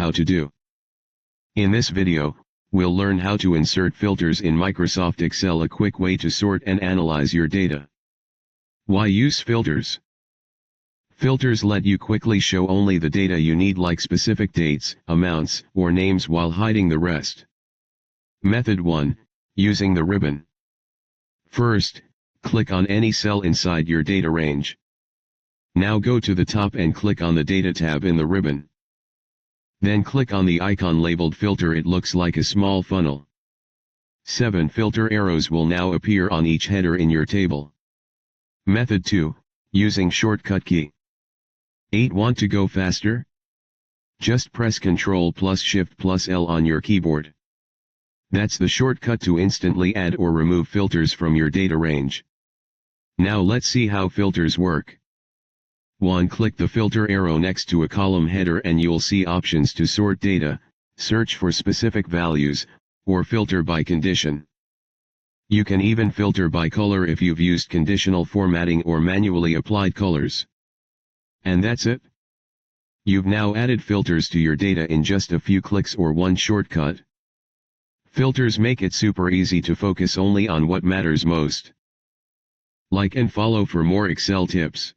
how to do. In this video, we'll learn how to insert filters in Microsoft Excel, a quick way to sort and analyze your data. Why use filters? Filters let you quickly show only the data you need, like specific dates, amounts, or names, while hiding the rest. Method 1. Using the ribbon. First, click on any cell inside your data range. Now go to the top and click on the Data tab in the ribbon. Then click on the icon labeled Filter. It looks like a small funnel. 7 filter arrows will now appear on each header in your table. Method 2. Using shortcut key. 8. Want to go faster? Just press Ctrl plus Shift plus L on your keyboard. That's the shortcut to instantly add or remove filters from your data range. Now let's see how filters work. 1. Click the filter arrow next to a column header and you'll see options to sort data, search for specific values, or filter by condition. You can even filter by color if you've used conditional formatting or manually applied colors. And that's it. You've now added filters to your data in just a few clicks or one shortcut. Filters make it super easy to focus only on what matters most. Like and follow for more Excel tips.